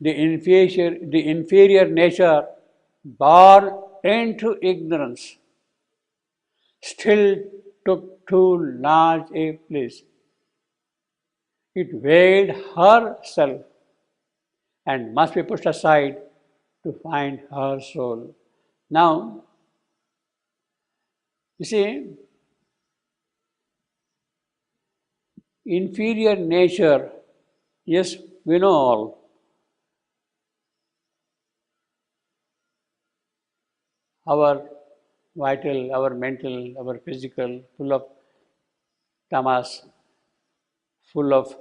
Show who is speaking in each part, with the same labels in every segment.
Speaker 1: the inferior nature born into ignorance still took too large a place. It veiled herself and must be pushed aside to find her soul. Now, you see, inferior nature, yes, we know all. Our vital, our mental, our physical, full of tamas, full of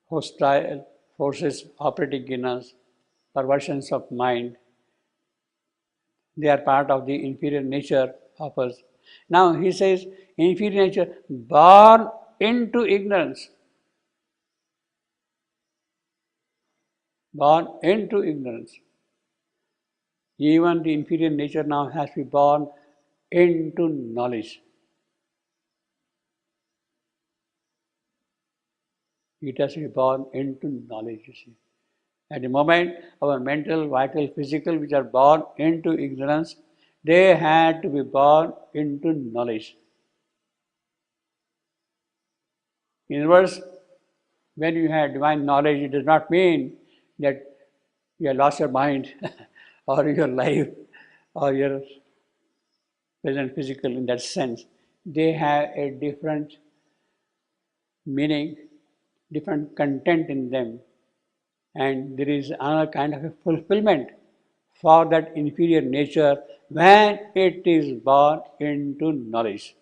Speaker 1: hostile forces operating in us, perversions of mind. They are part of the inferior nature of us. Now he says, inferior nature born into ignorance. Born into ignorance. Even the inferior nature now has to be born into knowledge. It has to be born into knowledge, you see. At the moment, our mental, vital, physical, which are born into ignorance, they had to be born into knowledge. In other words, when you have divine knowledge, it does not mean that you have lost your mind or your life or your present physical in that sense. They have a different meaning, different content in them. And there is another kind of a fulfillment for that inferior nature when it is born into knowledge.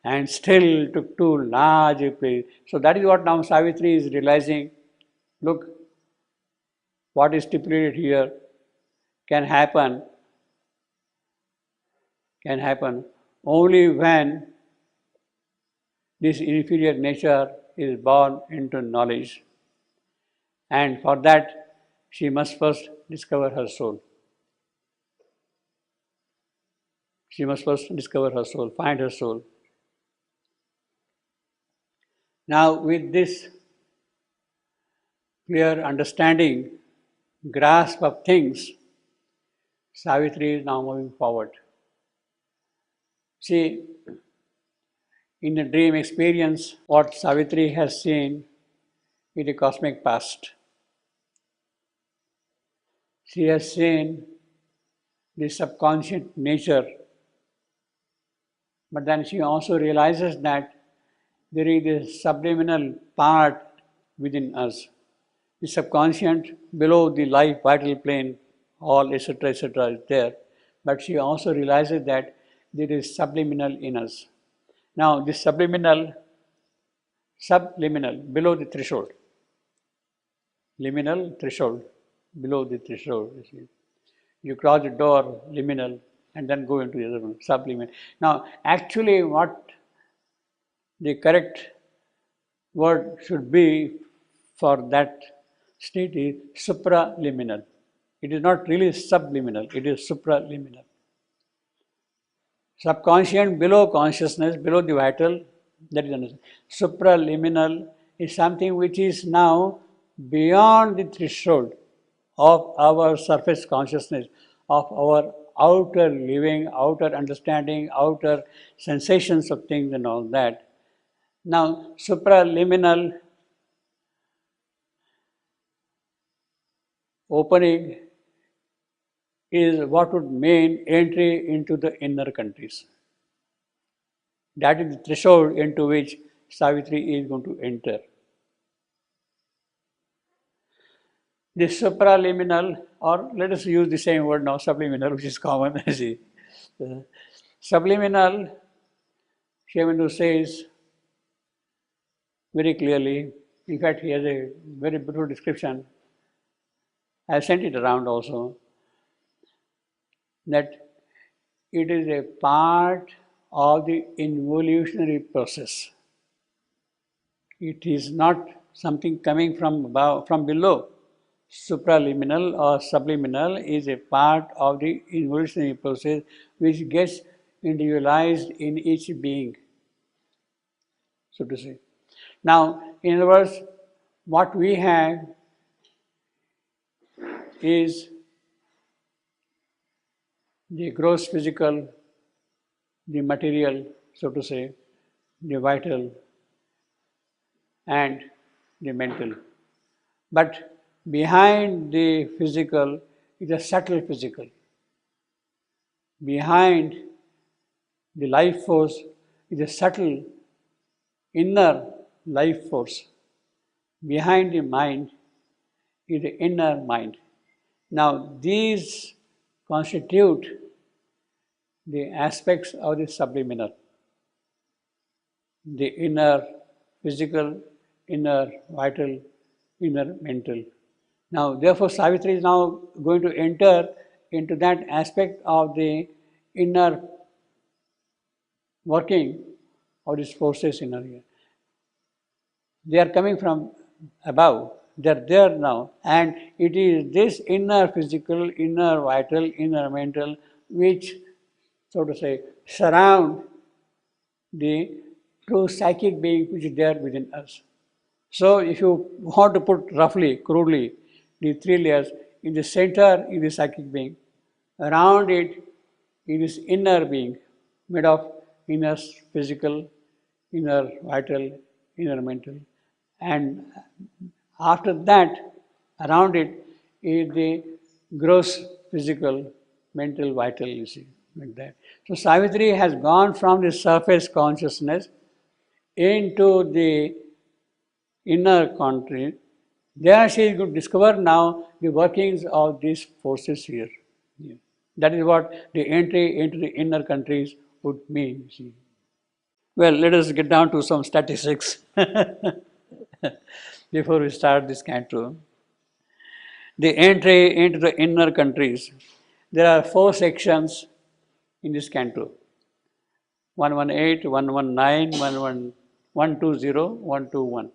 Speaker 1: And still took too large a place. So that is what now Savitri is realizing. Look, what is stipulated here can happen only when this inferior nature is born into knowledge. And for that, she must first discover her soul. She must first discover her soul, find her soul. Now, with this clear understanding, grasp of things, Savitri is now moving forward. See, in the dream experience, what Savitri has seen is the cosmic past. She has seen the subconscious nature, but then she also realizes that there is a subliminal part within us. The subconscious below the life vital plane, all etc. is there, but she also realizes that there is subliminal in us. Now, this subliminal, below the threshold, liminal, threshold, below the threshold. You see, you cross the door, liminal, and then go into the other one, subliminal. Now, actually, what the correct word should be for that state is supraliminal. It is not really subliminal, it is supraliminal. Subconscious below consciousness, below the vital, that is understood. Supraliminal is something which is now beyond the threshold of our surface consciousness, of our outer living, outer understanding, outer sensations of things and all that. Now, supraliminal opening is what would mean entry into the inner countries. That is the threshold into which Savitri is going to enter. The supraliminal, or let us use the same word now, subliminal, which is common. See, subliminal, Shivananda says very clearly. In fact, he has a very beautiful description. I have sent it around also. That it is a part of the involutionary process. It is not something coming from above, from below. Supraliminal or subliminal is a part of the involutionary process which gets individualized in each being, so to say. Now, in other words, what we have is the gross physical, the material, so to say, the vital, and the mental. But behind the physical is a subtle physical. Behind the life force is a subtle inner life force. Behind the mind is the inner mind. Now, these constitute the aspects of the subliminal, the inner physical, inner vital, inner mental. Now, therefore, Savitri is now going to enter into that aspect of the inner working of these forces in her. They are coming from above, they are there now, and it is this inner physical, inner vital, inner mental which, so to say, surround the true psychic being which is there within us. So, if you want to put roughly, crudely, the three layers, in the center is the psychic being, around it is inner being, made of inner physical, inner vital, inner mental, and after that, around it is the gross physical, mental, vital, you see, like that. So Savitri has gone from the surface consciousness into the inner country. There she is going to discover now the workings of these forces here. Yeah. That is what the entry into the inner countries would mean. See. Well, let us get down to some statistics before we start this canto. The entry into the inner countries. There are 4 sections in this canto: 118, 119, 120, 121.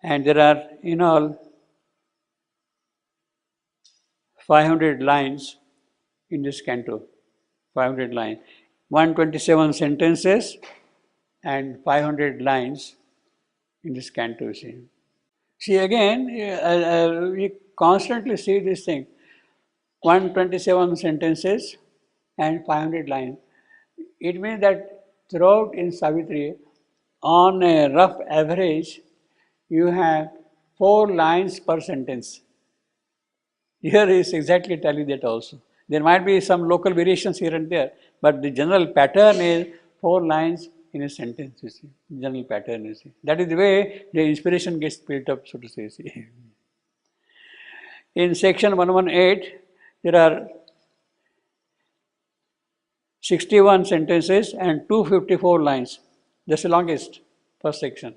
Speaker 1: And there are in all 500 lines in this canto. 500 lines. 127 sentences and 500 lines in this canto, you see. See again, we constantly see this thing. 127 sentences and 500 lines. It means that throughout in Savitri, on a rough average, you have 4 lines per sentence. Here is exactly telling that also. There might be some local variations here and there, but the general pattern is 4 lines in a sentence, you see. General pattern, you see. That is the way the inspiration gets built up, so to say, see. In section 118, there are 61 sentences and 254 lines. That's the longest, first section.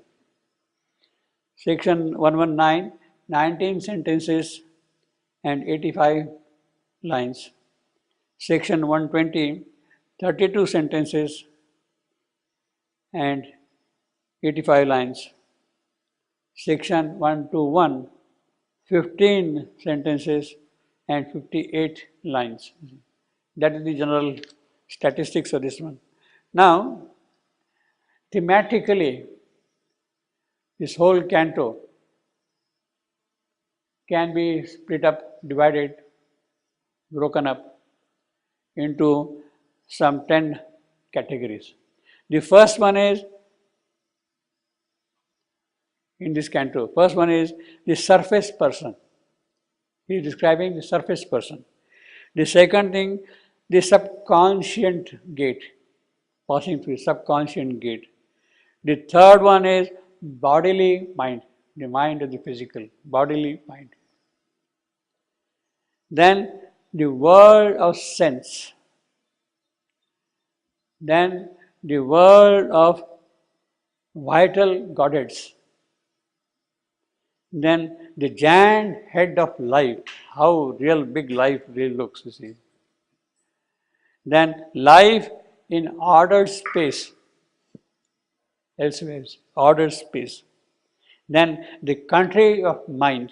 Speaker 1: Section 119, 19 sentences and 85 lines. Section 120, 32 sentences and 85 lines. Section 121, 15 sentences and 58 lines. That is the general statistics of this one. Now, thematically, this whole canto can be split up, divided, broken up into some 10 categories. The first one is, in this canto, first one is the surface person. He is describing the surface person. The second thing, the subconscious gate, passing through subconscious gate. The third one is bodily mind, the mind of the physical, bodily mind. Then the world of sense. Then the world of vital goddess. Then the giant head of life, how real big life really looks, you see. Then life in ordered space, elsewhere, ordered space. Then the country of mind.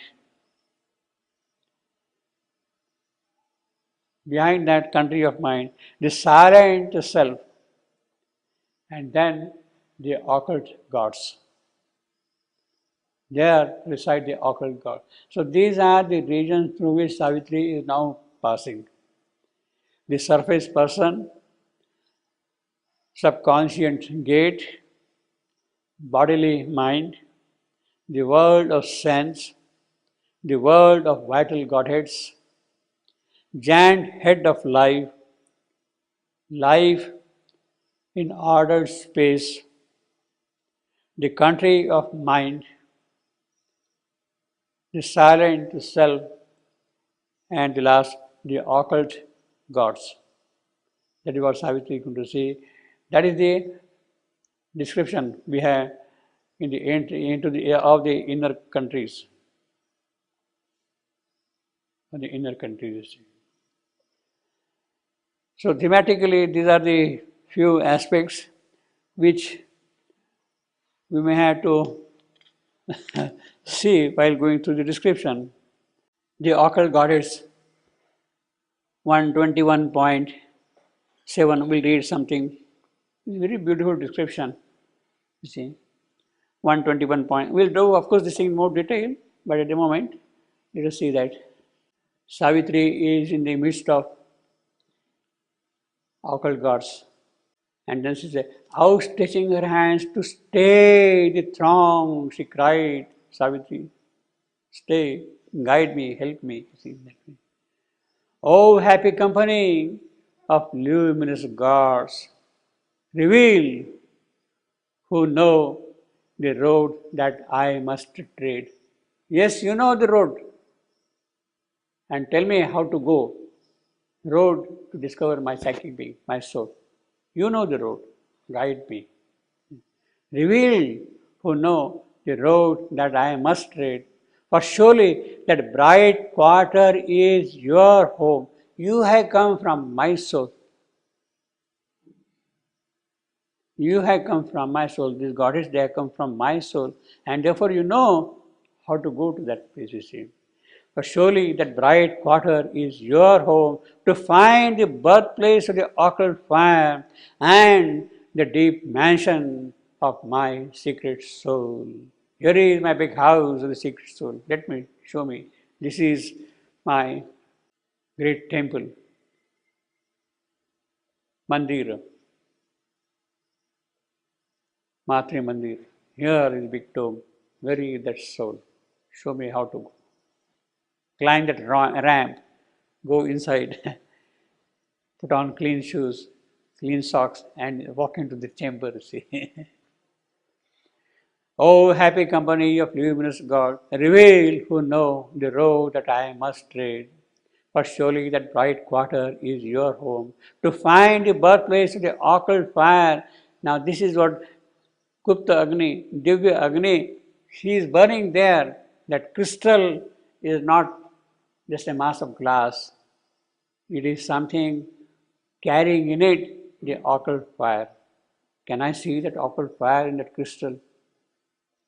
Speaker 1: Behind that country of mind, the silent self, and then the occult gods. There reside the occult God. So these are the regions through which Savitri is now passing. The surface person, subconscious gate, bodily mind, the world of sense, the world of vital Godheads, giant head of life, life in ordered space, the country of mind, the silent self, and the last, the occult gods. That is what Savitri is going to see. That is the description we have in the entry into the of the inner countries. Of the inner countries. So thematically, these are the few aspects which we may have to see while going through the description. The occult goddess 121.7 will read something. It's a very beautiful description. You see, 121 point. We'll do, of course, this thing in more detail, but at the moment, let us see that. Savitri is in the midst of occult gods. And then she said, outstretching her hands to stay the throng, she cried, Savitri, stay, guide me, help me. See, oh, happy company of luminous gods, reveal who know the road that I must tread. Yes, you know the road. And tell me how to go. Road to discover my psychic being, my soul. You know the road. Guide me. Reveal who know the road that I must tread. For surely that bright quarter is your home. You have come from my soul. You have come from my soul. This goddess, they have come from my soul. And therefore you know how to go to that place, you see. For surely that bright quarter is your home to find the birthplace of the occult fire and the deep mansion of my secret soul. Here is my big house of the secret soul. Let me show me. This is my great temple, Mandir, Matri Mandir. Here is big tomb. Where is that soul? Show me how to go. Climb that ramp, go inside, put on clean shoes, clean socks, and walk into the chamber. See. Oh, happy company of luminous God, reveal who know the road that I must tread. For surely that bright quarter is your home to find the birthplace of the occult fire. Now, this is what Gupta Agni, Divya Agni, she is burning there. That crystal is not just a mass of glass. It is something carrying in it the occult fire. Can I see that occult fire in that crystal?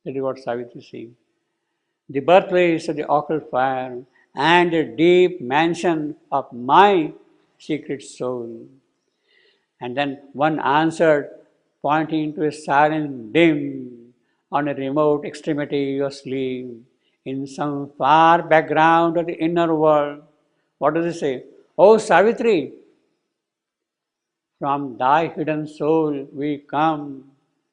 Speaker 1: That is what Savitri is saying. The birthplace of the occult fire and the deep mansion of my secret soul. And then one answered, pointing to a silent dim on a remote extremity of sleep, in some far background of the inner world. What does it say? Oh, Savitri, from thy hidden soul we come.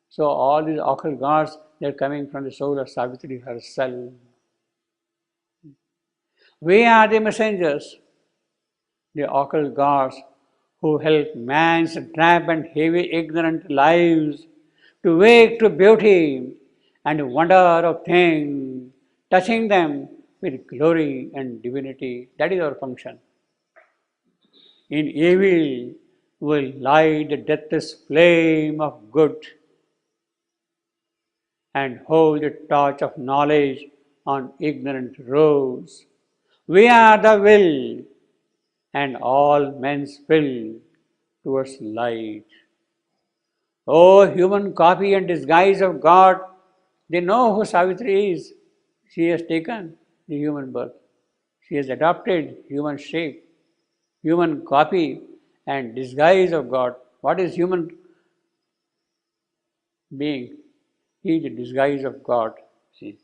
Speaker 1: So all these occult gods, they are coming from the soul of Savitri herself. We are the messengers, the occult gods, who help man's trapped and heavy ignorant lives to wake to beauty and wonder of things, touching them with glory and divinity. That is our function. In evil will light the deathless flame of good and hold the torch of knowledge on ignorant roads. We are the will and all men's will towards light. Oh, human copy and disguise of God, they know who Savitri is. She has taken the human birth. She has adopted human shape, human copy and disguise of God. What is human being? He is the disguise of God. See.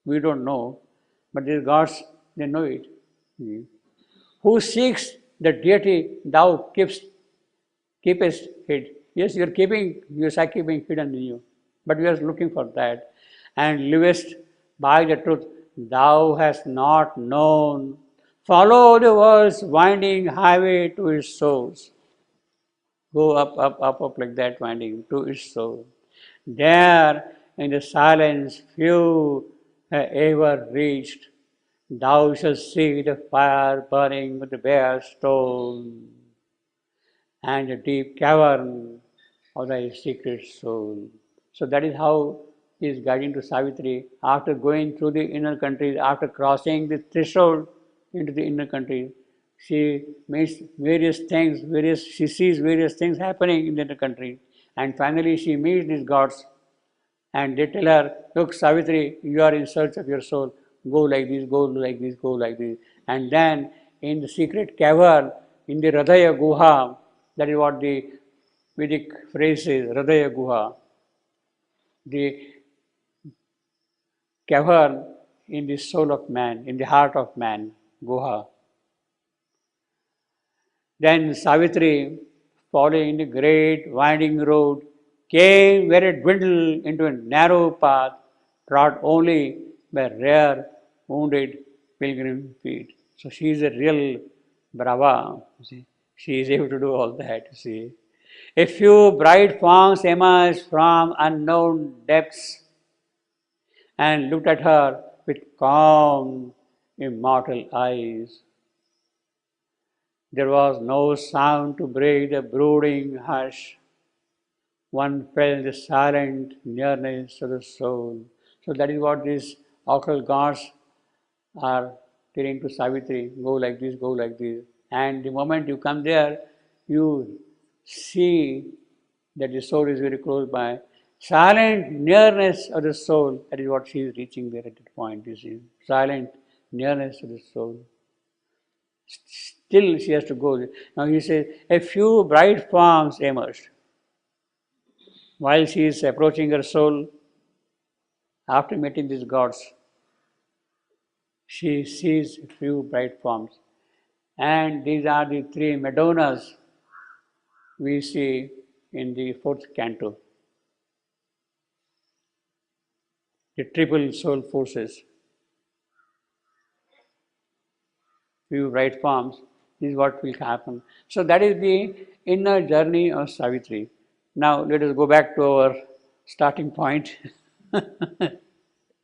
Speaker 1: We don't know, but these gods, they know it. Who seeks the deity, thou keepest hid. Yes, you are keeping hidden in you, but we are looking for that. And livest by the truth, thou hast not known. Follow the world's winding highway to its source. Go up, up, up, up like that, winding to its soul. There, in the silence, few have ever reached. Thou shalt see the fire burning with the bare stone and the deep cavern of thy secret soul. So that is how he is guiding to Savitri after going through the inner countries, after crossing the threshold into the inner countries. She meets various things, she sees various things happening in the inner country, and finally she meets these gods, and they tell her, look, Savitri, you are in search of your soul. Go like this, go like this, go like this. And then in the secret cavern, in the Hridaya Guha, that is what the Vedic phrase is, Hridaya Guha, the cavern in the soul of man, in the heart of man, Guha. Then Savitri, following the great winding road, came where it dwindled into a narrow path, trod only by rare, wounded pilgrim feet. So she is a real brava. You see. She is able to do all that. You see. A few bright forms emerged from unknown depths and looked at her with calm, immortal eyes. There was no sound to break the brooding hush. One felt the silent nearness of the soul. So that is what these occult gods are telling to Savitri, go like this, go like this. And the moment you come there, you see that the soul is very close by. Silent nearness of the soul, that is what she is reaching there at that point, you see. Silent nearness of the soul. Still she has to go. Now he says, a few bright forms emerged. While she is approaching her soul, after meeting these gods, she sees a few bright forms. And these are the three Madonnas we see in the fourth canto. The triple soul forces. Few bright forms, this is what will happen. So that is the inner journey of Savitri. Now let us go back to our starting point.